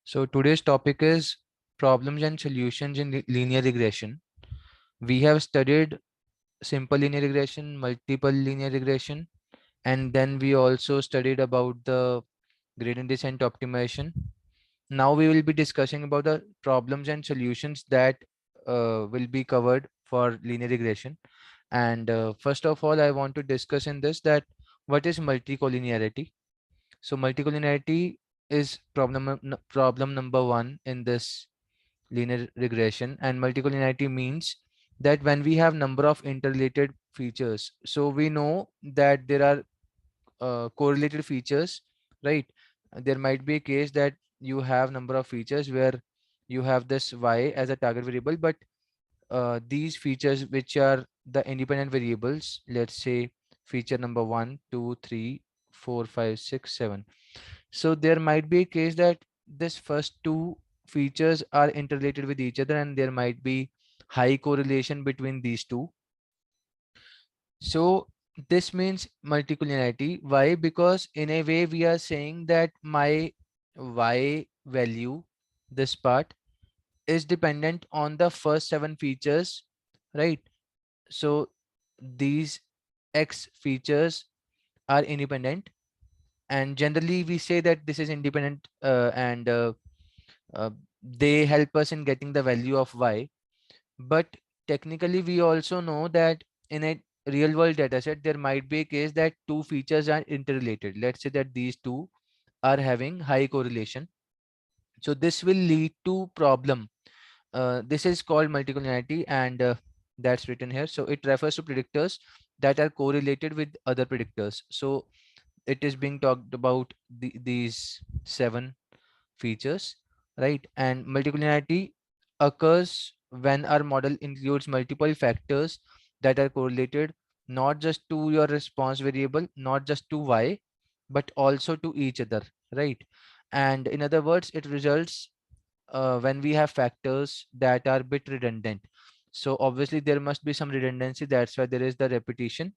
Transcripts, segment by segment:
So today's topic is problems and solutions in linear regression. We have studied simple linear regression, multiple linear regression, and then we also studied about the gradient descent optimization. Now we will be discussing about the problems and solutions that will be covered for linear regression. And first of all, I want to discuss in this that what is multicollinearity. So multicollinearity is problem number one in this linear regression, and multicollinearity means that when we have number of interrelated features, so we know that there are correlated features, right? There might be a case that you have number of features where you have this y as a target variable, but these features which are the independent variables, let's say feature number 1, 2, 3, 4, 5, 6, 7. So there might be a case that this first two features are interrelated with each other and there might be high correlation between these two. So this means multicollinearity. Why? Because in a way we are saying that my y value, this part, is dependent on the first seven features, right? So these x features are independent, and generally we say that this is independent and uh, they help us in getting the value of y. But technically we also know that in a real world data set there might be a case that two features are interrelated. Let's say that these two are having high correlation, so this will lead to problem. This is called multicollinearity, and that's written here. So it refers to predictors that are correlated with other predictors. So it is being talked about these seven features, right? And multicollinearity occurs when our model includes multiple factors that are correlated not just to your response variable, not just to y, but also to each other, right? And in other words, it results when we have factors that are bit redundant. So obviously there must be some redundancy. That's why there is the repetition.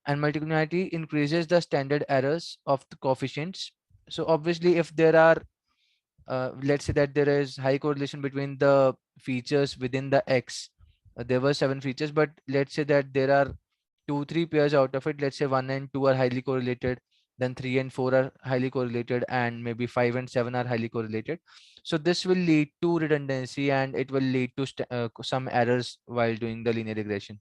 And multicollinearity increases the standard errors of the coefficients. So obviously if there are let's say that there is high correlation between the features within the x. There were seven features, but let's say that there are two, three pairs out of it. Let's say one and two are highly correlated, then three and four are highly correlated, and maybe five and seven are highly correlated. So this will lead to redundancy and it will lead to some errors while doing the linear regression.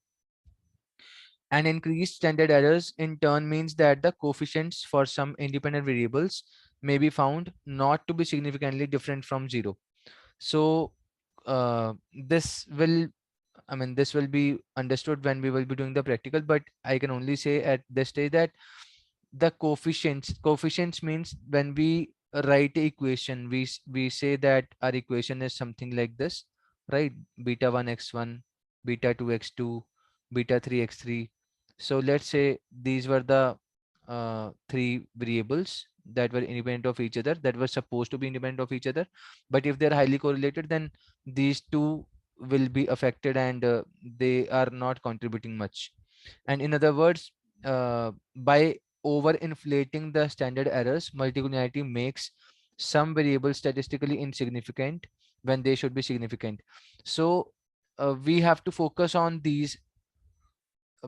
And increased standard errors in turn means that the coefficients for some independent variables may be found not to be significantly different from zero. So this will, I mean, this will be understood when we will be doing the practical, but I can only say at this stage that the coefficients means when we write a equation, we say that our equation is something like this, right? Beta 1 x1, beta 2 x2, beta 3 x3. So let's say these were the three variables that were independent of each other, that were supposed to be independent of each other, but if they're highly correlated, then these two will be affected and they are not contributing much. And in other words, by overinflating the standard errors, multicollinearity makes some variables statistically insignificant when they should be significant. So we have to focus on these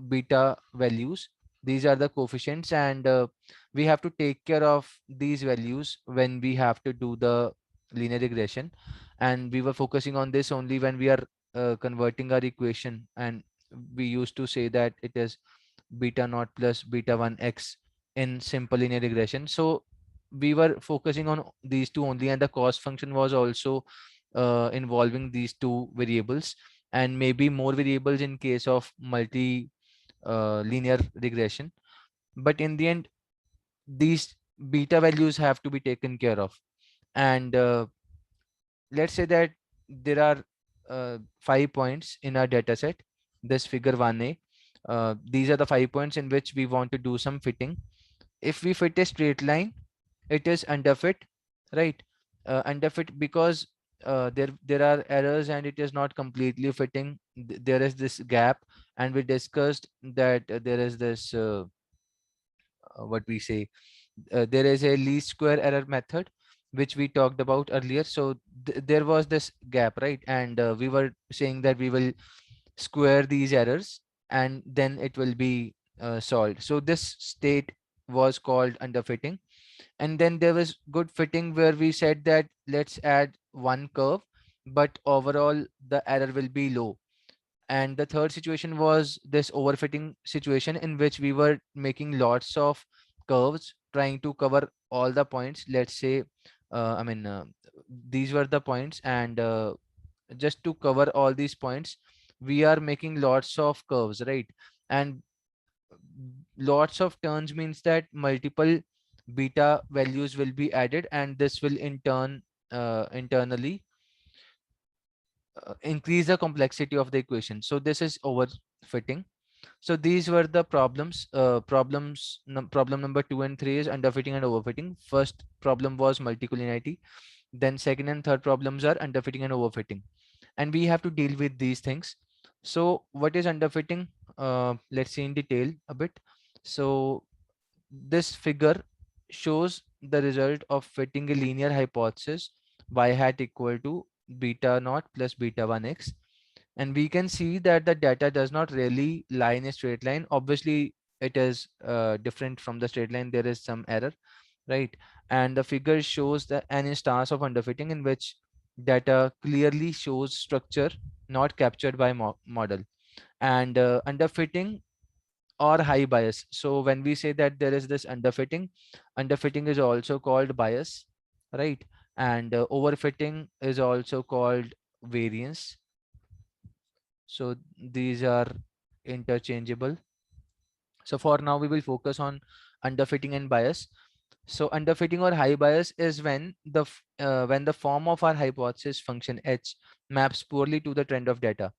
beta values. These are the coefficients, and we have to take care of these values when we have to do the linear regression. And we were focusing on this only when we are converting our equation, and we used to say that it is beta naught plus beta 1 x in simple linear regression. So we were focusing on these two only, and the cost function was also involving these two variables, and maybe more variables in case of multi linear regression. But in the end, these beta values have to be taken care of. And let's say that there are 5 points in our data set, this figure 1a. These are the 5 points in which we want to do some fitting. If we fit a straight line, it is underfit, right? Underfit because there are errors and it is not completely fitting. There is this gap, and we discussed that there is this what we say, there is a least square error method which we talked about earlier. So there was this gap, right? And we were saying that we will square these errors and then it will be solved. So this state was called underfitting. And then there was good fitting, where we said that let's add one curve, but overall the error will be low. And the third situation was this overfitting situation, in which we were making lots of curves trying to cover all the points. Let's say these were the points, and just to cover all these points we are making lots of curves, right? And lots of turns means that multiple beta values will be added, and this will in turn internally increase the complexity of the equation. So this is overfitting. So these were the problems. Problem number 2 and 3 is underfitting and overfitting. First problem was multicollinearity. Then second and third problems are underfitting and overfitting, and we have to deal with these things. So what is underfitting? Let's see in detail a bit. So this figure shows the result of fitting a linear hypothesis y hat equal to beta naught plus beta 1x, and we can see that the data does not really lie in a straight line. Obviously it is different from the straight line, there is some error, right? And the figure shows the an instance of underfitting in which data clearly shows structure not captured by model. And underfitting or high bias. So when we say that there is this underfitting, underfitting is also called bias, right? And overfitting is also called variance. So these are interchangeable. So for now we will focus on underfitting and bias. So underfitting or high bias is when when the form of our hypothesis function h maps poorly to the trend of data.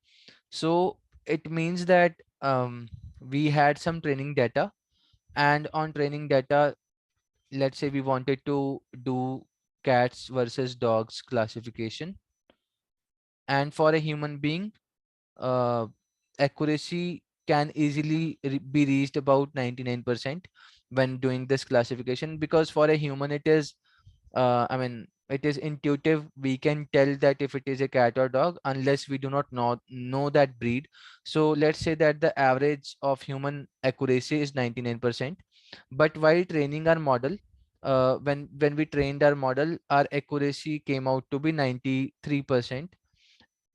So it means that we had some training data, and on training data, let's say we wanted to do cats versus dogs classification, and for a human being, uh, accuracy can easily be reached about 99% when doing this classification, because for a human it is it is intuitive. We can tell that if it is a cat or dog unless we do not know that breed. So let's say that the average of human accuracy is 99%, but while training our model, when we trained our model, our accuracy came out to be 93%.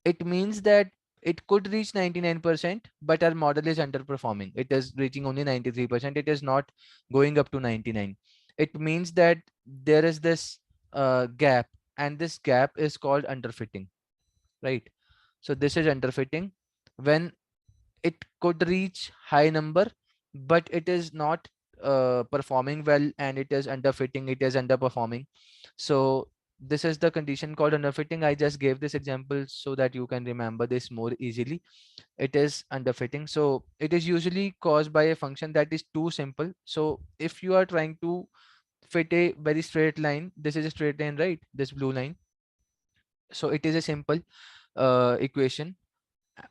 It means that it could reach 99%, but our model is underperforming. It is reaching only 93%. It is not going up to 99. It means that there is this gap, and this gap is called underfitting, right? So this is underfitting when it could reach high number, but it is not performing well, and it is underfitting, it is underperforming. So this is the condition called underfitting. I just gave this example so that you can remember this more easily. It is underfitting. So it is usually caused by a function that is too simple. So if you are trying to fit a very straight line, this is a straight line, right? This blue line. So it is a simple equation,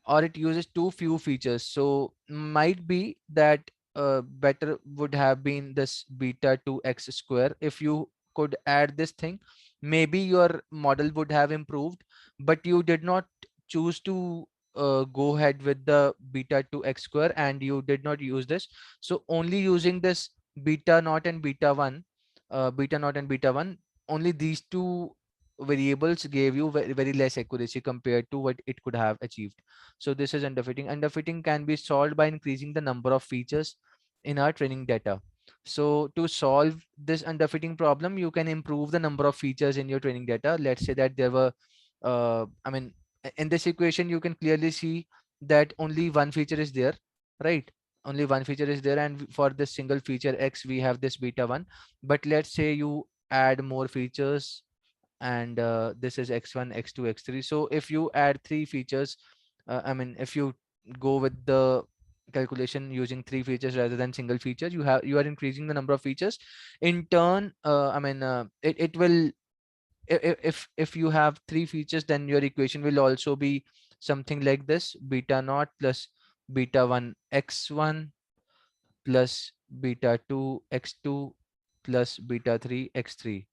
or it uses too few features. So might be that better would have been this beta 2x square. If you could add this thing, maybe your model would have improved, but you did not choose to go ahead with the beta 2x square, and you did not use this. So only using this beta naught and beta 1, beta naught and beta 1, only these two variables gave you very less accuracy compared to what it could have achieved. So this is underfitting. Underfitting can be solved by increasing the number of features in our training data. So to solve this underfitting problem, you can improve the number of features in your training data. Let's say that there were, in this equation, you can clearly see that only one feature is there, right? Only one feature is there, and for this single feature X, we have this beta 1. But let's say you add more features, and this is x1, x2, x3. So if you add three features, if you go with the calculation using three features rather than single feature, you are increasing the number of features. In turn, it will, if you have three features, then your equation will also be something like this: beta naught plus beta 1 x1 plus beta 2 x2 plus beta 3 x3.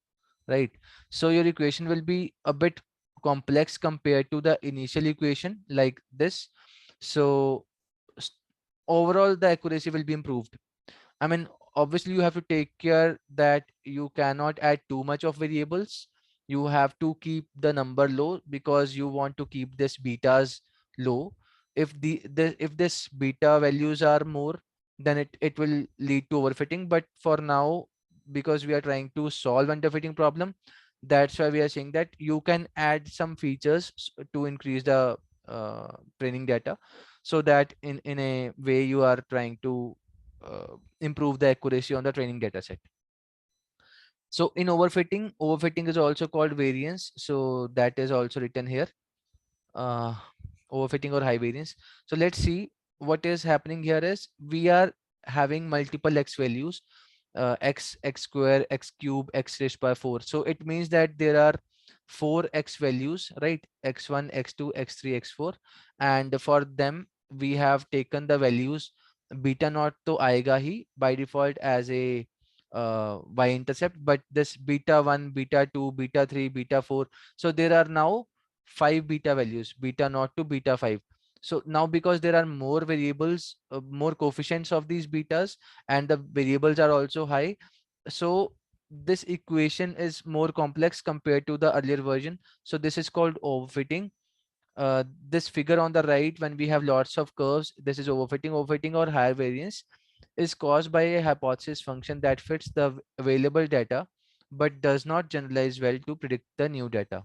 right? So your equation will be a bit complex compared to the initial equation like this. So s- overall the accuracy will be improved. I mean, obviously you have to take care that you cannot add too much of variables. You have to keep the number low because you want to keep this betas low. If if this beta values are more, then it will lead to overfitting. But for now, because we are trying to solve underfitting problem, that's why we are saying that you can add some features to increase the training data, so that in a way you are trying to improve the accuracy on the training data set. So in overfitting is also called variance. So that is also written here, uh, overfitting or high variance. So let's see what is happening here is we are having multiple x values, x square, x cube, x raised by 4. So it means that there are four x values, right? X1, x2, x3, x4, and for them we have taken the values beta naught to aega hi by default as a y intercept, but this beta 1, beta 2, beta 3, beta 4. So there are now five beta values, beta naught to beta 5. So now because there are more variables, more coefficients of these betas, and the variables are also high, so this equation is more complex compared to the earlier version. So this is called overfitting. This figure on the right, when we have lots of curves, this is overfitting. Overfitting or higher variance is caused by a hypothesis function that fits the available data but does not generalize well to predict the new data.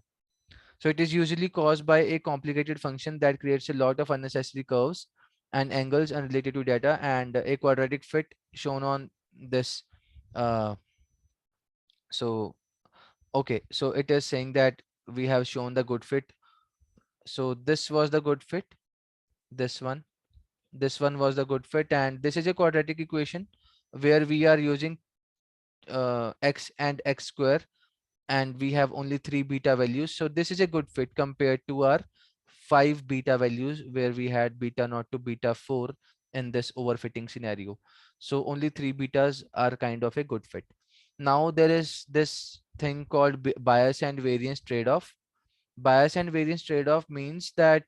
So it is usually caused by a complicated function that creates a lot of unnecessary curves and angles unrelated to data, and a quadratic fit shown on this. Uh, so okay, so it is saying that we have shown the good fit. So this was the good fit. This one, this one was the good fit, and this is a quadratic equation where we are using x and x square, and we have only three beta values. So this is a good fit compared to our five beta values where we had beta naught to beta 4 in this overfitting scenario. So only three betas are kind of a good fit. Now there is this thing called bias and variance trade-off. Bias and variance trade-off means that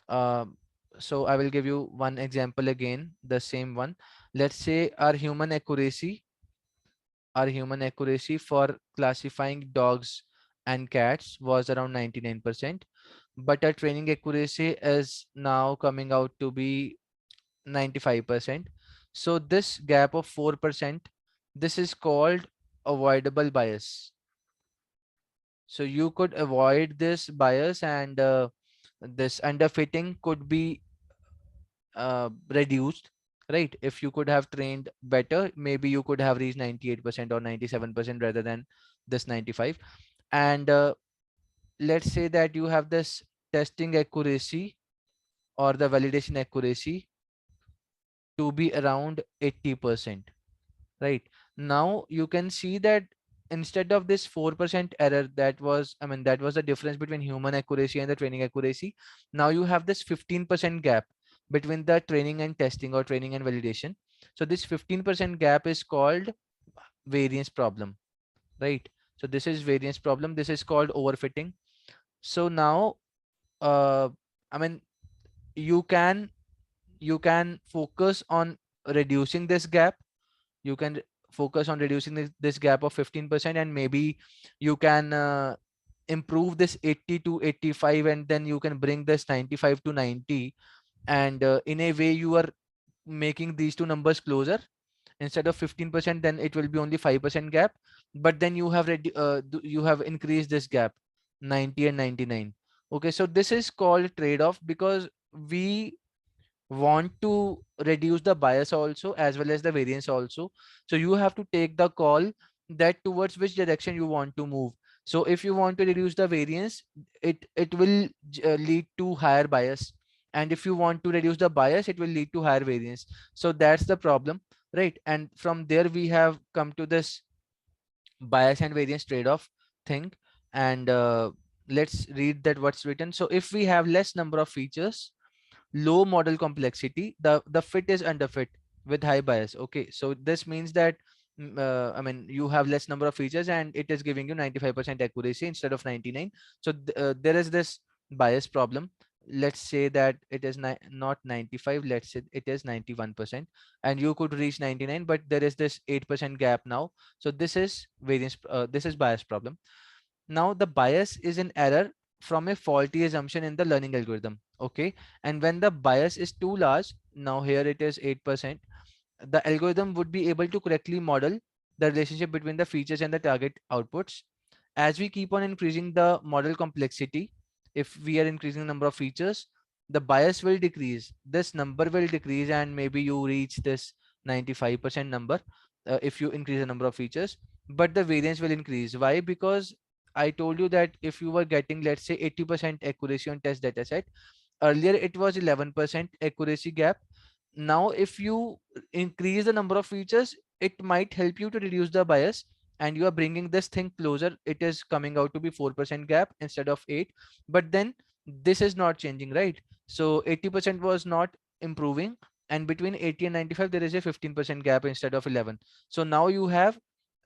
um, so I will give you one example again, the same one. Let's say our human accuracy for classifying dogs and cats was around 99%, but our training accuracy is now coming out to be 95%. So this gap of 4%, this is called avoidable bias. So you could avoid this bias, and this underfitting could be reduced, right? If you could have trained better, maybe you could have reached 98% or 97% rather than this 95. And let's say that you have this testing accuracy or the validation accuracy to be around 80%, right? Now you can see that instead of this 4% error, that was, I mean, that was the difference between human accuracy and the training accuracy. Now you have this 15% gap between the training and testing or training and validation. So this 15% gap is called variance problem, right? So this is variance problem. This is called overfitting. So now, uh, I mean, you can you can focus on reducing this gap. You can focus on reducing this gap of 15%, and maybe you can improve this 80 to 85, and then you can bring this 95 to 90, and in a way you are making these two numbers closer. Instead of 15%, then it will be only 5% gap, but then you have you have increased this gap 90 and 99. Okay, so this is called trade-off because we want to reduce the bias also as well as the variance also. So you have to take the call that towards which direction you want to move. So if you want to reduce the variance, it will lead to higher bias, and if you want to reduce the bias, it will lead to higher variance. So that's the problem, right? And from there we have come to this bias and variance trade-off thing. And let's read that what's written. So if we have less number of features, low model complexity, the fit is underfit with high bias. Okay, so this means that I mean, you have less number of features and it is giving you 95% accuracy instead of 99. So there is this bias problem. Let's say that it is not 95, let's say it is 91%, and you could reach 99, but there is this 8% gap now. So this is variance, this is bias problem. Now the bias is an error from a faulty assumption in the learning algorithm. Okay, and when the bias is too large, now here it is 8%, the algorithm would be able to correctly model the relationship between the features and the target outputs. As we keep on increasing the model complexity, if we are increasing the number of features, the bias will decrease, this number will decrease, and maybe you reach this 95% number if you increase the number of features, but the variance will increase. Why? Because I told you that if you were getting, let's say, 80% accuracy on test dataset, earlier it was 11% accuracy gap. Now if you increase the number of features, it might help you to reduce the bias, and you are bringing this thing closer. It is coming out to be 4% gap instead of 8, but then this is not changing, right? So 80% was not improving, and between 80 and 95 there is a 15% gap instead of 11. So now you have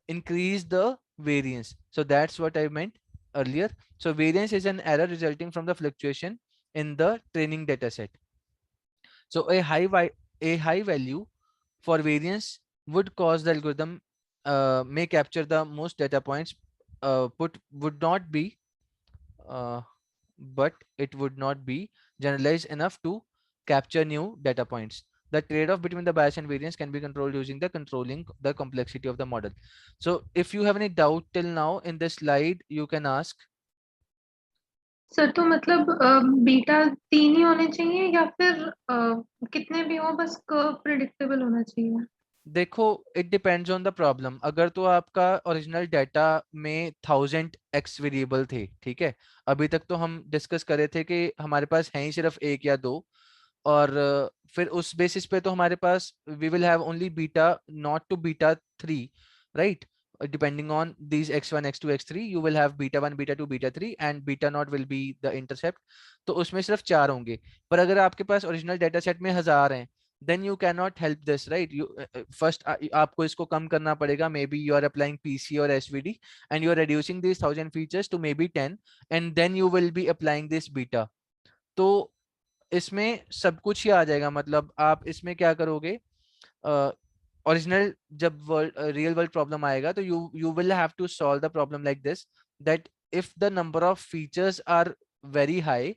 increased the variance. So that's what I meant earlier. So variance is an error resulting from the fluctuation in the training data set. So a high value for variance would cause the algorithm may capture the most data points, put would not be uh, but it would not be generalized enough to capture new data points. The trade-off between the bias and variance can be controlled using the controlling the complexity of the model. So if you have any doubt till now in this slide, you can ask. Sir तो मतलब beta 3 ही होने चाहिए या फिर कितने भी हो, बस कर्व प्रेडिक्टेबल होना चाहिए? देखो, it depends on the problem. अगर तो आपका ओरिजिनल डाटा में 1000x वेरिएबल थे, ठीक है, अभी तक तो हम डिस्कस कर रहे थे कि हमारे पास हैं ही सिर्फ एक या दो, और फिर उस बेसिस पे तो हमारे पास we will have only beta not two beta 3, right? Depending on these x1 x2 x3, you will have beta 1 beta 2 beta 3 and beta naught will be the intercept. तो उसमें सिर्फ 4 होंगे। पर अगर आपके पास ओरिजिनल डाटा सेट में 1000 हैं, then you cannot help this, right? You first आपको इसको कम करना पड़ेगा, maybe you are applying PC or SVD and you are reducing these 1000 features to maybe 10, and then you will be applying this beta. तो इसमें सब कुछ ही आ जाएगा। मतलब आप इसमें क्या करोगे, ओरिजिनल जब वर्ल्ड रियल वर्ल्ड प्रॉब्लम आएगा तो you will have to solve the problem like this, that if the number of features are very high,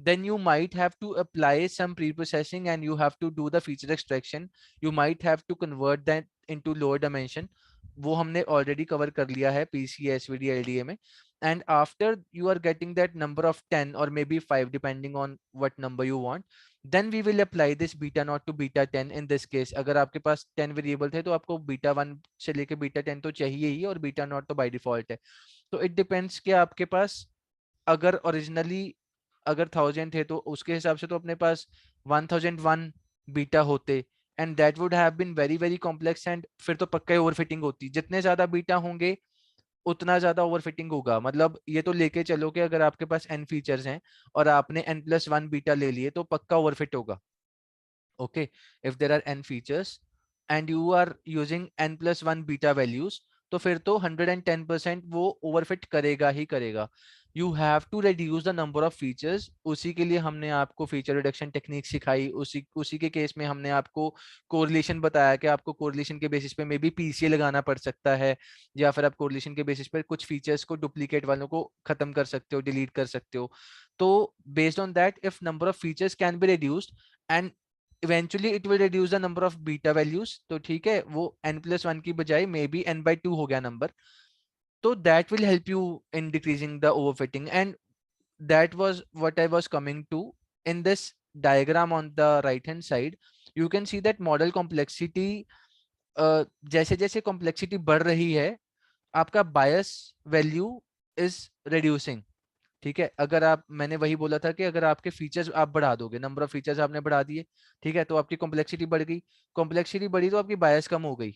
then you might have to apply some pre-processing and you have to do the feature extraction. You might have to convert that into lower dimension. वो हमने already cover कर लिया है PCA SVD LDA में. And after you are getting that number of 10 or maybe 5 depending on what number you want, then we will apply this beta naught to beta 10 in this case. अगर आपके पास 10 variable थे तो आपको beta 1 से लेके beta 10 तो चाहिए ही, और बीटा नॉट तो बाय डिफॉल्ट है। तो इट डिपेंड्स कि आपके पास अगर ओरिजिनली अगर 1000 थे तो उसके हिसाब से तो अपने पास 1001 बीटा होते, and that would have been very very complex, and फिर तो पक्का ही ओवरफिटिंग होती। जितने ज्यादा बीटा होंगे उतना ज्यादा ओवरफिटिंग होगा। मतलब ये तो लेके चलो कि अगर आपके पास n फीचर्स हैं और आपने n+1 बीटा ले लिए तो पक्का ओवरफिट होगा। Okay, if there are n features and you are using n+1 beta values, तो फिर तो 110% वो ओवरफिट करेगा ही करेगा। You have to reduce the number of features। उसी के लिए हमने आपको फीचर रिडक्शन टेक्निक सिखाई। उसी के केस में हमने आपको कोरिलेशन बताया कि आपको कोरिलेशन के बेसिस पे मे बी पीसीए लगाना पड़ सकता है, या फिर आप कोरिलेशन के बेसिस पे कुछ फीचर्स को डुप्लीकेट वालों को खत्म कर सकते हो, डिलीट कर सकते हो। तो based on that, if number of features can be reduced and eventually it will reduce the number of beta values, तो ठीक है, वो n+1 की बजाय मे बी n/2 हो गया नंबर। तो that will help you in decreasing the overfitting, and that was what I was coming to. In this diagram on the right hand side you can see that model complexity, जैसे जैसे complexity बढ़ रही है आपका बायस value is reducing. ठीक है, अगर आप, मैंने वही बोला था कि अगर आपके फीचर्स आप बढ़ा दोगे, नंबर ऑफ फीचर्स आपने बढ़ा दिए, ठीक है, तो आपकी कॉम्प्लेक्सिटी बढ़ गई। कॉम्प्लेक्सिटी बढ़ी तो आपकी बायस कम हो गई,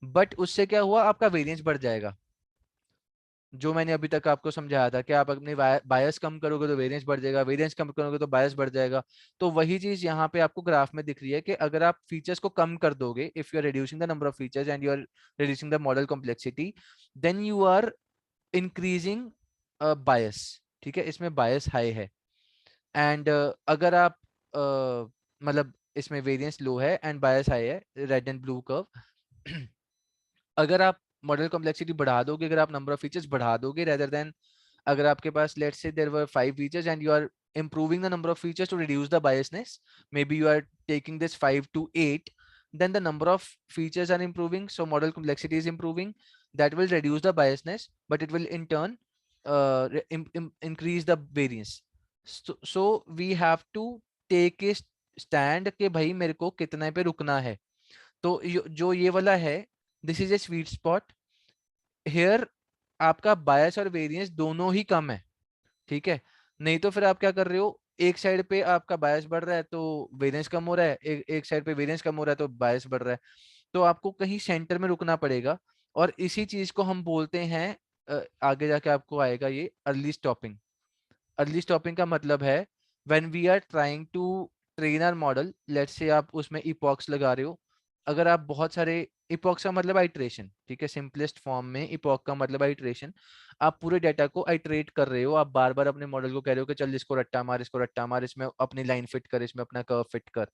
बट उससे क्या हुआ, आपका वेरिएंस बढ़ जाएगा। जो मैंने अभी तक आपको समझाया था कि आप अपनी बायस कम करोगे तो वेरिएंस बढ़ जाएगा, वेरिएंस कम करोगे तो बायस बढ़ जाएगा। तो वही चीज यहाँ पे आपको ग्राफ में दिख रही है कि अगर आप फीचर्स को कम कर दोगे, if you are reducing the number of features and you are reducing the model complexity, then you are increasing bias. ठीक है, इसमें बायस हाई है। एंड अगर आप मतलब इसमें वेरिएंस लो है एंड बायस हाई है, रेड एंड ब्लू कर्व। अगर आप मॉडल कॉम्प्लेक्सिटी बढ़ा दोगे, अगर आप नंबर ऑफ फीचर्स बढ़ा दोगे, रेदर देन अगर आपके पास let's say there were 5 features and you are improving the number of features to reduce the biasness, maybe you are taking this 5 to 8, then the number of features are improving, so model complexity is improving. That will reduce the biasness, but it will in turn increase the variance. So we have to take a stand कि भाई मेरे को कितने पे रुकना है। तो जो ये वाला है, this is a sweet spot. Here आपका बायस और वेरिएंस दोनों ही कम है। ठीक है, नहीं तो फिर आप क्या कर रहे हो, एक साइड पे आपका बायस बढ़ रहा है तो वेरिएंस कम हो रहा है, एक साइड पे वेरिएंस कम हो रहा है तो बायस बढ़ रहा है। तो आपको कहीं सेंटर में रुकना पड़ेगा, और इसी चीज को हम बोलते हैं आगे जाके आपको आएगा ये अर्ली स्टॉपिंग। अर्ली स्टॉपिंग का मतलब है when we are trying to train our model, let's say आप उसमें इपॉक्स लगा रहे हो। अगर आप बहुत सारे, इपॉक्स का मतलब आइट्रेशन, ठीक है, सिंपलेस्ट फॉर्म में इपॉक का मतलब आइट्रेशन। आप पूरे डाटा को आइट्रेट कर रहे हो, आप बार बार अपने मॉडल को कह रहे हो कि चल इसको रट्टा मार, इसको रट्टा मार, इसमें अपनी लाइन फिट कर, इसमें अपना कर्व फिट कर।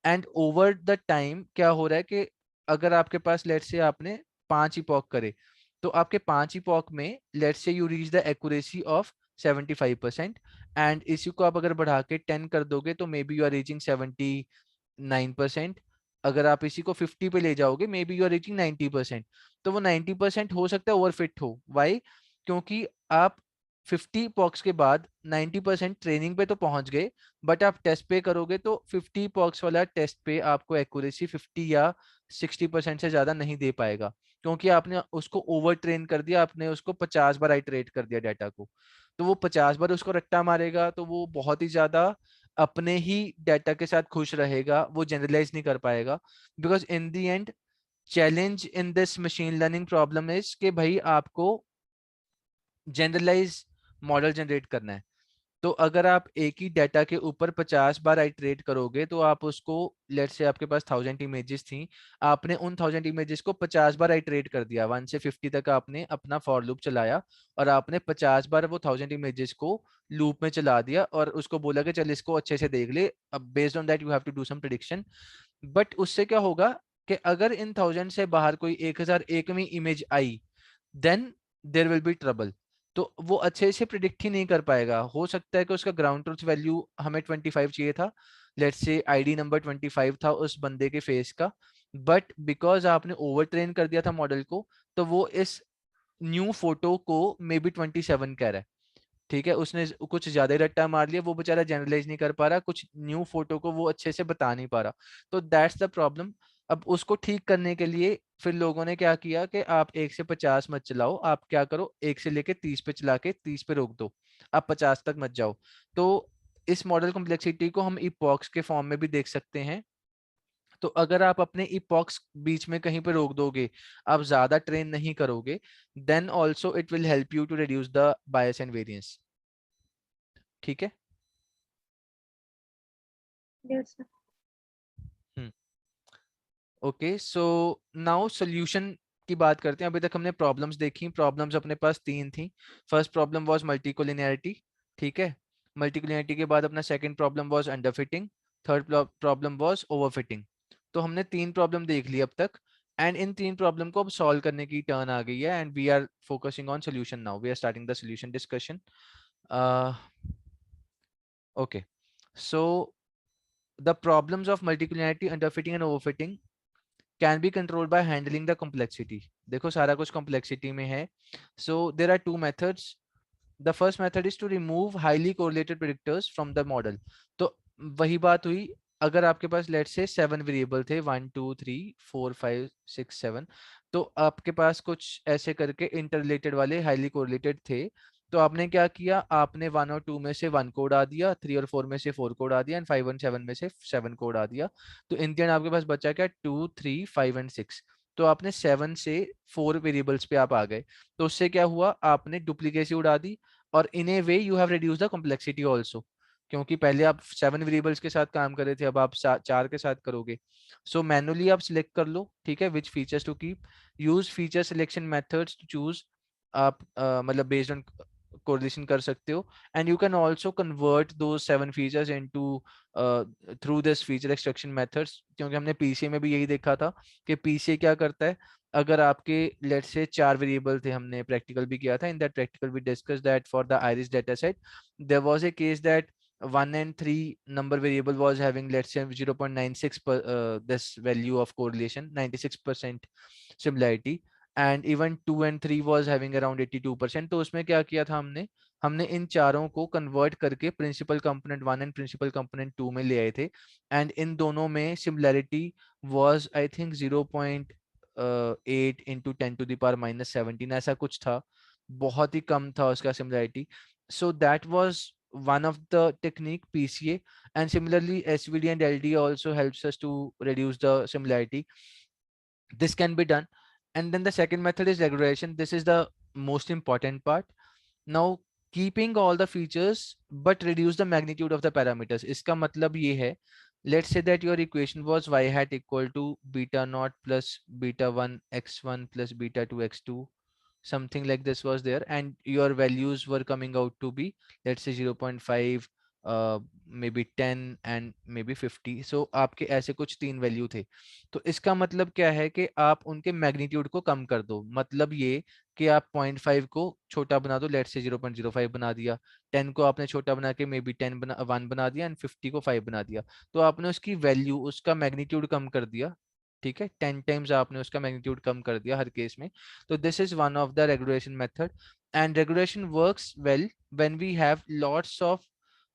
एंड ओवर द टाइम क्या हो रहा है कि अगर आपके पास लेट्स से आपने 5 इपॉक करे, तो आपके 5 इपॉक में let's say you reach the accuracy of 75%, and इसी को आप अगर बढ़ा के 10 कर दोगे तो maybe you are reaching 79%। अगर आप इसी को 50 पे ले जाओगे, maybe you are reaching 90%। तो वो 90% हो सकता है ओवरफिट हो, वाई? क्योंकि आप 50 पॉक्स के बाद 90% ट्रेनिंग पे तो पहुंच गए, बट आप टेस्ट पे करोगे तो 50 पॉक्स वाला टेस्ट पे आपको एक्यूरेसी 50 या 60% से ज्यादा नहीं दे पाएगा, क्योंकि आपने उसको ओवर ट्रेन कर दिया, आपने उसको 50 बार आइटरेट कर दिया डाटा को। तो वो 50 बार उसको रट्टा मारेगा तो वो बहुत ही ज्यादा अपने ही डाटा के साथ खुश रहेगा, वो जनरलाइज नहीं कर पाएगा। Because in the and challenge in this machine learning problem is कि भाई आपको जनरलाइज मॉडल जनरेट करना है। तो अगर आप एक ही डाटा के ऊपर 50 बार आइटरेट करोगे तो आप उसको, लेट्स से आपके पास 1000 इमेजेस थी, आपने उन 1000 इमेजेस को 50 बार आइटरेट कर दिया, 1 से 50 तक आपने अपना फॉर लूप चलाया, और आपने 50 बार वो 1000 इमेजेस को लूप में चला दिया और उसको बोला कि चल इसको अच्छे से देख ले, अब based on that you have to do some prediction. But उससे क्या होगा कि अगर इन 1000 से बाहर कोई 1001वीं इमेज आई, then there will be trouble. तो वो अच्छे से प्रिडिक्ट ही नहीं कर पाएगा। हो सकता है कि उसका ग्राउंड ट्रुथ वैल्यू हमें 25 चाहिए था, लेट्स से आईडी नंबर 25 था उस बंदे के फेस का, बट बिकॉज आपने ओवर ट्रेन कर दिया था मॉडल को, तो वो इस न्यू फोटो को मे बी 27 कह रहा है। ठीक है, उसने कुछ ज्यादा ही रट्टा मार लिया, वो बेचारा जनरलाइज नहीं कर पा रहा, कुछ न्यू फोटो को वो अच्छे से बता नहीं पा रहा। तो दैट्स द प्रॉब्लम। अब उसको ठीक करने के लिए फिर लोगों ने क्या किया कि आप 1 से 50 मत चलाओ, आप क्या करो 1 से लेके 30 पे चला के 30 पे रोक दो, आप 50 तक मत जाओ। तो इस मॉडल कॉम्प्लेक्सिटी को हम इपॉक्स के फॉर्म में भी देख सकते हैं। तो अगर आप अपने इपॉक्स बीच में कहीं पे रोक दोगे, आप ज्यादा ट्रेन नहीं करोगे, then also it will help you to reduce the bias and variance. ठीक है। Yes sir. Okay, so now solution की बात करते हैं। अभी तक हमने प्रॉब्लम्स देखी, प्रॉब्लम्स अपने पास 3 थी। First problem was multicollinearity. ठीक है, मल्टीकोलिनियरिटी के बाद अपना second problem was underfitting, third problem was overfitting. तो हमने 3 प्रॉब्लम देख ली अब तक, एंड इन 3 प्रॉब्लम को अब सॉल्व करने की टर्न आ गई है, and we are focusing on solution now, we are starting the solution discussion. Okay, so the problems of multicollinearity, underfitting and overfitting can be controlled by handling the complexity। देखो सारा कुछ complexity में है। So there are two methods। The first method is to remove highly correlated predictors from the model। तो वही बात हुई, अगर आपके पास लेट्स से 7 वेरिएबल थे, 1 2 3 4 5 6 7, तो आपके पास कुछ ऐसे करके इंटररिलेटेड वाले हाईली कोरिलेटेड थे। तो आपने क्या किया, आपने 1 और 2 में से 1 को उड़ा दिया, 3 और 4 में से 4 को उड़ा दिया, एंड 5 और 7 में से 7 को उड़ा दिया। तो इन द एंड आपके पास बचा क्या, 2 3 5 एंड 6। तो आपने 7 से 4 वेरिएबल्स पे आप आ गए, तो उससे क्या हुआ, आपने डुप्लीकेसी उड़ा दी, और in a way you have reduce the complexity also, क्योंकि पहले आप 7 वेरिएबल्स के साथ काम कर रहे थे, अब आप 4 के साथ करोगे। सो मैनुअली आप सिलेक्ट कर लो, ठीक है, which features to keep, use feature selection methods to choose, आप मतलब बेस्ड ऑन कोरिलेशन कर सकते हो, and you can also convert दो 7 features into through this feature extraction methods, क्योंकि हमने पीसीए में भी यही देखा था कि पीसीए क्या करता है, अगर आपके लेट्स से 4 वेरिएबल थे, हमने प्रैक्टिकल भी किया था, in that practical we discuss that for the iris data set there was a case that 1 and 3 number variable was having, let's say, 0.96 this value of correlation, 96% similarity, and even 2 and 3 was having around 82%। तो उसमें क्या किया था हमने, हमने इन चारों को convert करके principal component 1 and principal component 2 में ले आए थे, एंड इन दोनों में similarity was I think 0.8 into 10⁻⁻17, ऐसा कुछ था, बहुत ही कम था उसका similarity. So that was one of the technique PCA, and similarly SVD and LD also helps us to reduce the similarity. This can be done. And then the second method is regression. This is the most important part. Now, keeping all the features but reduce the magnitude of the parameters, इसका मतलब ये है, let's say that your equation was y hat equal to beta naught plus beta 1 x1 plus beta 2 x2, something like this was there, and your values were coming out to be, let's say, 0.5, maybe 10 and maybe 50। so आपके ऐसे कुछ 3 value थे, तो इसका मतलब क्या है कि आप उनके मैग्नीट्यूड को कम कर दो, मतलब ये कि आप 0.5 को छोटा बना दो, लेट्स से 0.05 बना दिया, 10 को आपने छोटा बना के मे बी 1 बना दिया, एंड 50 को 5 बना दिया, तो आपने उसकी वैल्यू, उसका मैग्नीट्यूड कम कर दिया, ठीक है, 10 टाइम्स आपने उसका मैग्नीट्यूड कम कर दिया हर केस में। तो this is one of the regulation method, and regulation works well when we have lots of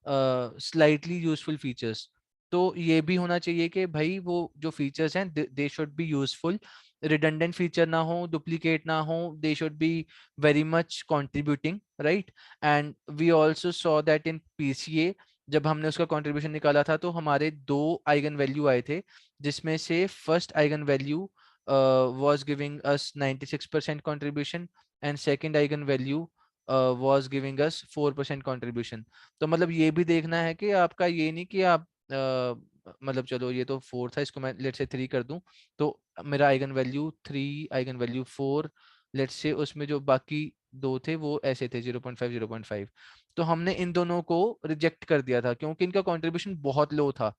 slightly useful features. तो ये भी होना चाहिए कि भाई वो जो फीचर्स हैं they should be useful, redundant feature ना हो, डुप्लीकेट ना हो, they should be very much contributing, right. And we also saw that in PCA जब हमने उसका कंट्रीब्यूशन निकाला था, तो हमारे 2 आइगन वैल्यू आए थे, जिसमें से first eigen value was giving us 96% contribution, and second eigen value was giving us 4% contribution। तो मतलब ये भी देखना है कि आपका ये नहीं कि आप मतलब चलो ये तो 4 था, इसको मैं लेट से 3 कर दूं, तो मेरा eigenvalue 3, eigenvalue 4, let say उसमें जो बाकी 2 थे वो ऐसे थे 0.5 0.5। तो हमने इन दोनों को रिजेक्ट कर दिया था क्योंकि इनका कंट्रीब्यूशन बहुत लो था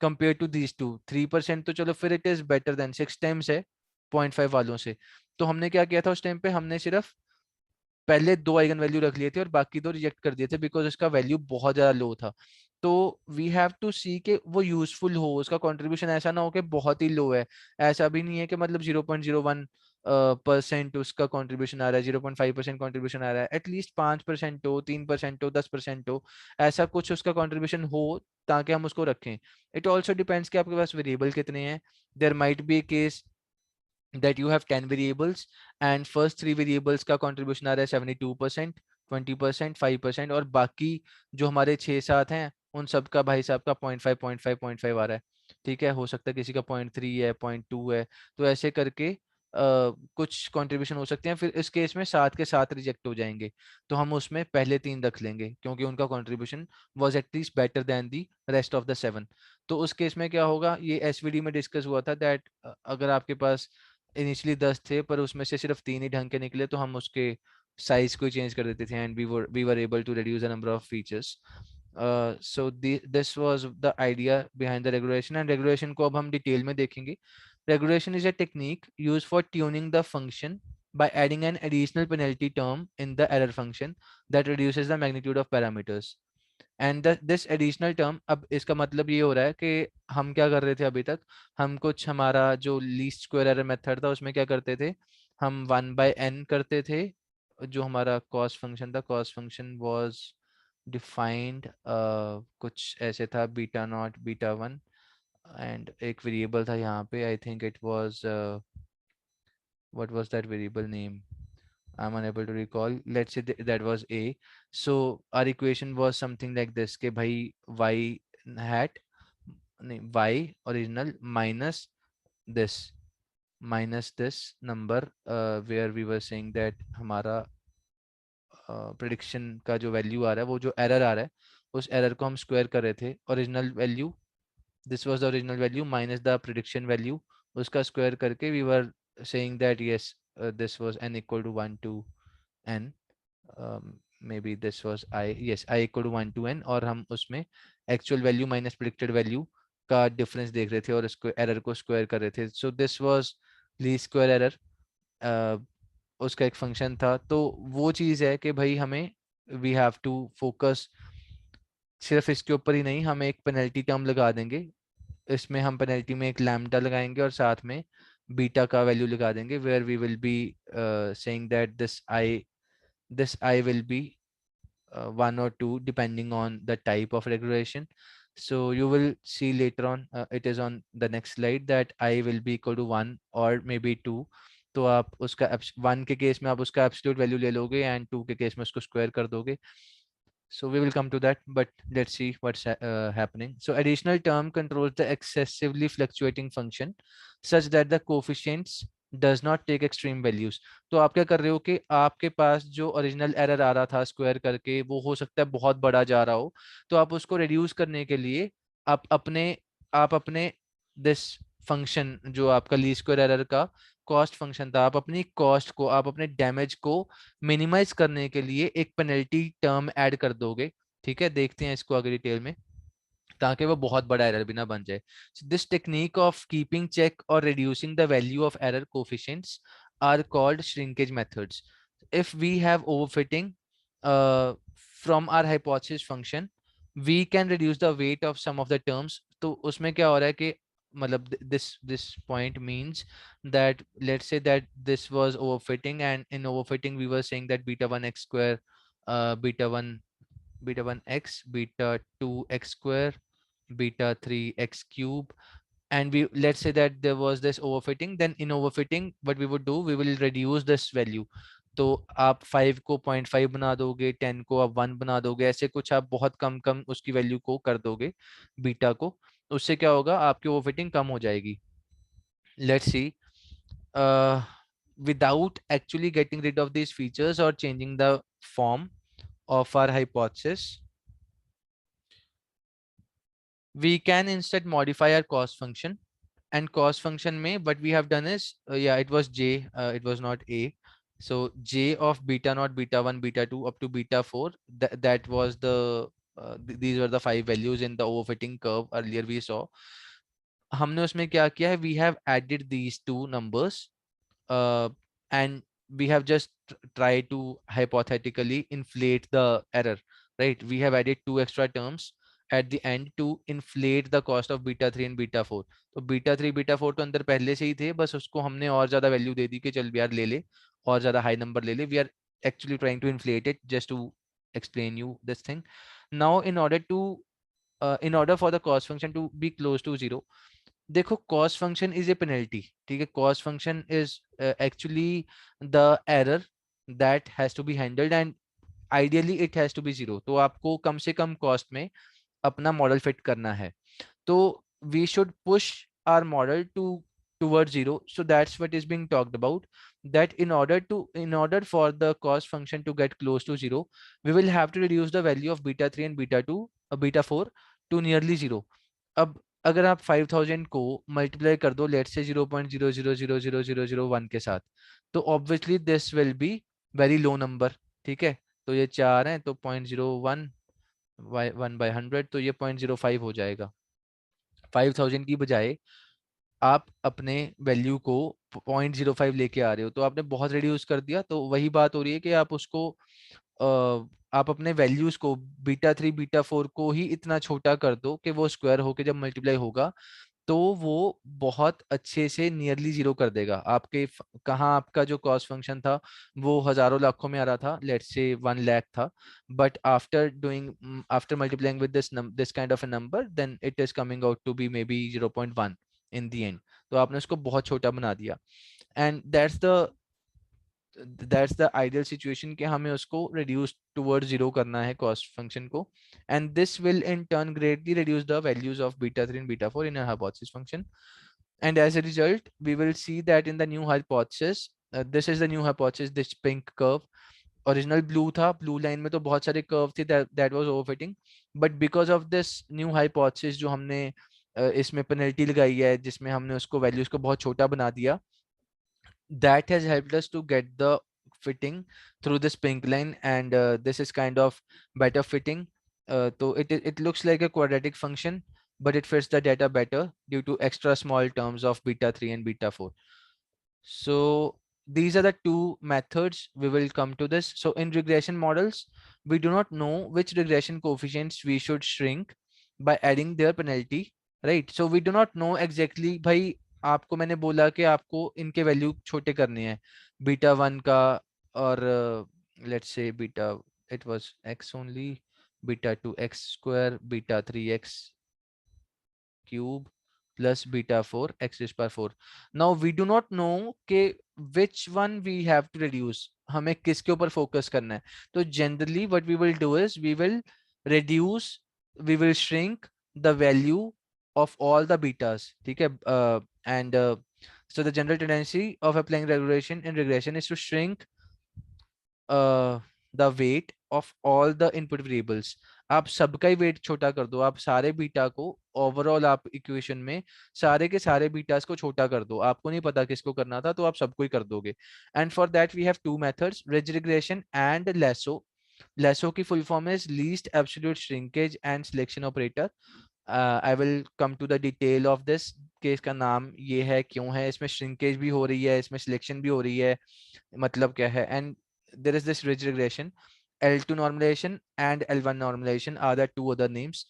कंपेयर टू दीज टू। 3% तो चलो फिर it is better than 6 times है 0.5 वालों से। तो हमने क्या किया था उस टाइम पे, हमने सिर्फ पहले 2 आइगन वैल्यू रख लिए थे और बाकी 2 रिजेक्ट कर दिए थे बिकॉज उसका वैल्यू बहुत ज्यादा लो था। तो वी हैव टू सी के वो यूजफुल हो, उसका कंट्रीब्यूशन ऐसा ना हो कि बहुत ही लो है। ऐसा भी नहीं है कि मतलब 0.01 परसेंट उसका कंट्रीब्यूशन आ रहा है, 0.5% कंट्रीब्यूशन आ रहा है, एटलीस्ट 5% हो, 3% हो, 10% हो, ऐसा कुछ उसका कंट्रीब्यूशन हो ताकि हम उसको रखें। इट ऑल्सो डिपेंड्स कि आपके पास वेरिएबल कितने हैं। There might be a case that you have 10 variables and first 3 variables का contribution आ रहा है 72%, 20%, 5%, और बाकी जो हमारे 6-7 हैं उन सब का भाई साहब का 0.5 0.5 0.5 आ रहा है। ठीक है, हो सकता है किसी का 0.3 है, 0.2 है, तो ऐसे करके कुछ कंट्रीब्यूशन हो सकते हैं। फिर इस केस में 7 के 7 रिजेक्ट हो जाएंगे, तो हम उसमें पहले 3 रख लेंगे क्योंकि उनका contribution was at least better than the rest of the 7। तो उस केस में क्या होगा, ये एसवीडी में डिस्कस हुआ था दैट अगर आपके पास इनिशियली 10 थे पर उसमें से सिर्फ 3 ही ढंग के निकले, तो हम उसके साइज को चेंज कर देते थे, and we were able to reduce the number of features. So this was the idea behind the regulation, and regulation को अब हम डिटेल में देखेंगे। Regulation is a technique used for tuning the function by adding an additional penalty term in the error function that reduces the magnitude of parameters। And this additional term, अब इसका मतलब ये हो रहा है कि हम क्या कर रहे थे अभी तक, हम कुछ हमारा जो लीस्ट स्क्वायर एरर मेथड था उसमें क्या करते थे, हम 1/n करते थे। जो हमारा कॉस्ट फंक्शन था, कॉस्ट फंक्शन वाज डिफाइंड कुछ ऐसे था, बीटा नॉट बीटा 1, एंड एक वेरिएबल था यहाँ पे, I think it was what was that variable name, I'm unable to recall. Let's say that was A. So our equation was something like this कि भाई y hat नहीं y original minus this minus this number where we were saying that हमारा prediction का जो value आ रहा है, वो जो एरर आ रहा है, उस एरर को हम स्क्वायर कर रहे थे। Original value, this was the original value minus the prediction value, उसका स्क्वायर करके we were saying that yes this was n equal to 1 to n, maybe this was I, yes I equal to 1 to n, और हम उसमें actual value minus predicted value का difference देख रहे थे और इसको एरर को स्क्वायर कर रहे थे। सो this was least square error, उसका एक फंक्शन था। तो वो चीज़ है कि भाई हमें वी हैव टू फोकस सिर्फ इसके ऊपर ही नहीं, हमें एक पेनल्टी टर्म लगा देंगे, इसमें हम पेनल्टी में एक लैम्डा लगाएंगे और साथ में बीटा का वैल्यू लगा देंगे, where we will be saying that this I will be 1 or 2 depending on the type of regression. So you will see later on, it is on the next slide, that I will be equal to 1 or maybe 2. तो आप उसका 1 के case में आप उसका absolute value ले लोगे and 2 के केस में उसको स्क्वायर कर दोगे। So we will come to that, but let's see what's happening. So additional term controls the excessively fluctuating function such that the coefficients does not take extreme values. तो आप क्या कर रहे हो कि आपके पास जो ओरिजिनल एरर आ रहा था स्क्वायर करके, वो हो सकता है बहुत बड़ा जा रहा हो, तो आप उसको रिड्यूस करने के लिए आप अपने दिस फंक्शन जो आपका लीस्ट स्क्वायर एरर का कॉस्ट फंक्शन था, आप अपनी कॉस्ट को, आप अपने डैमेज को मिनिमाइज करने के लिए एक पेनल्टी टर्म ऐड कर दोगे। ठीक है, देखते हैं इसको आगे डिटेल में, ताकि वो बहुत बड़ा एरर भी ना बन जाए। This technique of keeping check और reducing the value of error coefficients are called shrinkage methods. If we have overfitting from our hypothesis function, we can reduce the weight of some of the terms. तो उसमें क्या हो रहा है कि मतलब this point means that let's say that this was overfitting, and in overfitting we were saying that beta 1 x square, beta 1 x, beta 2 x square, beta 3 x cube, and we, let's say that there was this overfitting, then in overfitting what we would do, we will reduce this value। तो आप 5 को 0.5 बना दोगे, 10 को आप 1 बना दोगे, ऐसे कुछ आप बहुत कम कम उसकी वैल्यू को कर दोगे बीटा को। उससे क्या होगा, आपकी ओवरफिटिंग कम हो जाएगी। Let's see, without actually getting rid of these features or changing the form of our hypothesis, we can instead modify our cost function. And cost function may, what we have done is, yeah, it was j, it was not a. So j of beta naught, beta 1, beta 2 up to beta 4, that was the these were the 5 values in the overfitting curve earlier we saw। हमने उसमें क्या किया है, we have added these two numbers, and we have just tried to hypothetically inflate the error, right? We have added 2 extra terms at the end to inflate the cost of beta 3 and beta 4। तो beta 3 beta 4 तो अंदर पहले से ही थे, बस उसको हमने और ज्यादा वैल्यू दे दी कि चल यार ले ले, और ज्यादा हाई नंबर ले ले। We are actually trying to inflate it just to explain you this thing now। In order for the cost function to be close to 0, देखो cost function is a penalty, ठीक है। Cost function is actually the error that has to be handled, and ideally it has to be 0। तो आपको कम से कम cost में अपना model fit करना है। तो we should push our model towards 0, so that's what is being talked about, that in order for the cost function to get close to 0, we will have to reduce the value of beta 3 and beta 2, beta 4 to nearly 0। अब अगर आप 5000 को multiply कर दो let's say 0.00000001 के साथ, तो obviously this will be very low number, ठीक है। तो ये 4 है, तो 0.01 1/100, तो ये 0.05 हो जाएगा। 5000 की बजाय आप अपने वैल्यू को 0.05 लेके आ रहे हो, तो आपने बहुत रिड्यूस कर दिया। तो वही बात हो रही है कि आप उसको आप अपने वैल्यूज को बीटा 3 बीटा 4 को ही इतना छोटा कर दो कि वो स्क्वायर होके जब मल्टीप्लाई होगा तो वो बहुत अच्छे से नियरली 0 कर देगा। आपके कहाँ आपका जो कॉस्ट फंक्शन था वो हजारों लाखों में आ रहा था, लेट्स से 1 लाख था, but after multiplying with this kind of a number, then it is coming out to be maybe 0.1 in the end. तो आपने उसको बहुत छोटा बना दिया, and that's the ideal situation कि हमें उसको रिड्यूस टुवर्ड 0 करना है कॉस्ट फंक्शन को, and this will in turn greatly reduce the values of beta 3 and beta 4 in a hypothesis function. And as a result, we will see that in the new hypothesis, this is the new hypothesis, this pink curve. Original blue था, blue line में तो बहुत सारे curve थे, that was overfitting. But because of this new hypothesis जो हमने इसमें penalty लगाई है, जिसमें हमने उसको वैल्यूज को बहुत छोटा बना दिया, that has helped us to get the fitting through this pink line, and this is kind of better fitting. So it looks like a quadratic function, but it fits the data better due to extra small terms of beta 3 and beta 4. So these are the two methods we will come to this. So in regression models, we do not know which regression coefficients we should shrink by adding their penalty, right? So we do not know exactly, भाई आपको मैंने बोला कि आपको इनके value छोटे करने हैं, बीटा 1 का, और let's say beta, it was x only, beta 2 x square, beta 3 x cube plus beta 4 x raised by 4. Now we do not know के which one we have to reduce, हमें किसके ऊपर focus करना है. तो generally what we will do is we will reduce, we will shrink the value of all the betas, ठीक है. And so the general tendency of applying regression in regression is to shrink the weight of all the input variables. आप सबका ही wait छोटा कर दो, आप सारे beta को ओवरऑल आप इक्वेशन में सारे के सारे बीटास को छोटा कर दो, आपको नहीं पता किसको करना था तो आप सबको ही कर दोगे. And for that we have two methods, ridge regression and lasso. Lasso की full form is least absolute shrinkage and selection operator. I will come to the detail of this, कि इसका नाम ये है, क्यों है, इसमें श्रिंकेज भी हो रही है, इसमें सिलेक्शन भी हो रही है, मतलब क्या है. And there is this ridge regression. L2 normalization and L1 normalization are the two other names.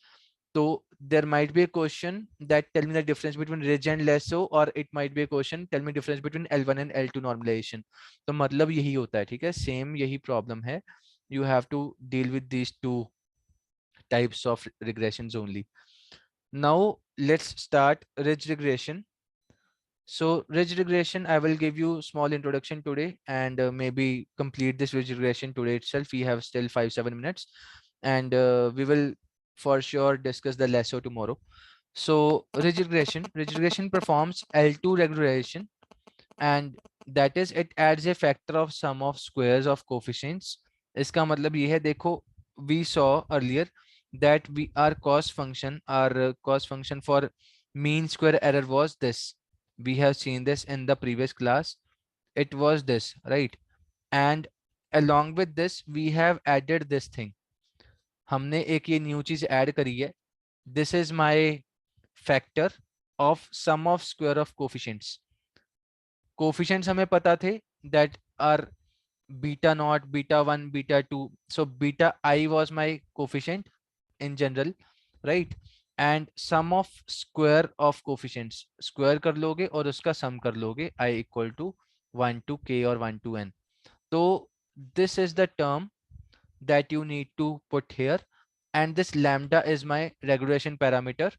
So there might be a question that tell me the difference between ridge and lasso, or it might be a question tell me difference between L1 and L2 normalization. तो मतलब यही होता है, ठीक है, same यही problem है. You have to deal with these two types of regressions only. Now let's start ridge regression. So ridge regression, I will give you small introduction today, and maybe complete this ridge regression today itself. We have still 5-7 minutes, and we will for sure discuss the lasso tomorrow. So ridge regression performs L2 regression, and that is it adds a factor of sum of squares of coefficients. इसका मतलब ये है, देखो, we saw earlier that our cost function for mean square error was this. We have seen this in the previous class. It was this, right? And along with this we have added this thing. हमने एक ये new चीज add करी है. This is my factor of sum of square of coefficients. Coefficients हमें पता थे, that are beta naught, beta 1, beta 2. So beta I was my coefficient in general, right? And sum of square of coefficients, square कर लोगे और उसका sum कर लोगे, I equal to 1 to k or 1 to n. So this is the term that you need to put here, and this lambda is my regression parameter.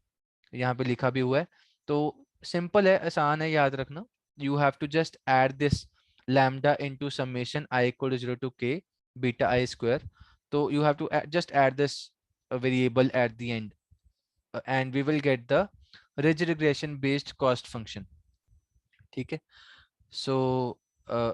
यहाँ पे लिखा भी हुआ है, तो सिंपल है, आसान है याद रखना. You have to just add this lambda into summation I equal to 0 to k beta I square. So you have to just add this variable at the end, and we will get the ridge regression based cost function. ठीक है. So uh,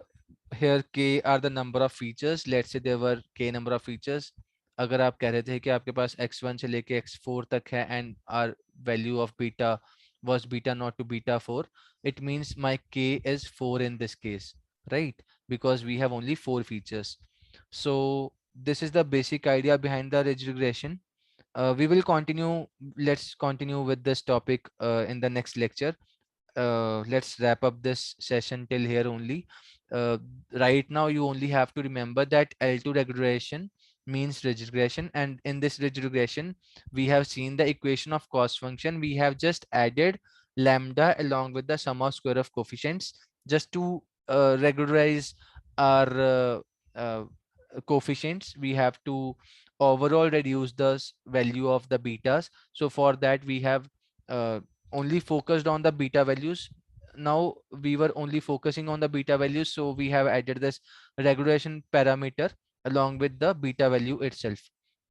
here k are the number of features. Let's say there were k number of features. अगर आप कह रहे थे कि आपके पास x1 से लेके x4 तक है, and our value of beta was beta not to beta 4, it means my k is 4 in this case, right? Because we have only 4 features. So this is the basic idea behind the ridge regression. We will continue. Let's continue with this topic in the next lecture. Let's wrap up this session till here only. Uh, right now, you only have to remember that L2 regression means ridge regression, and in this ridge regression, we have seen the equation of cost function. We have just added lambda along with the sum of square of coefficients just to regularize our uh, coefficients. We have to overall reduce the value of the betas. So for that, we have uh, only focused on the beta values. Now we were only focusing on the beta values, so we have added this regression parameter along with the beta value itself.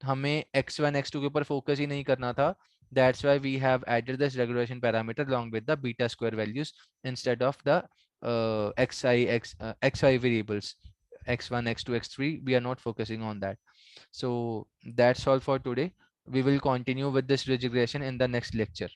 हमें x1 x2 के ऊपर focus ही नहीं करना था, That's why we have added this regression parameter along with the beta square values instead of the xi variables, x1, x2, x3. We are not focusing on that. So that's all for today. We will continue with this regression in the next lecture.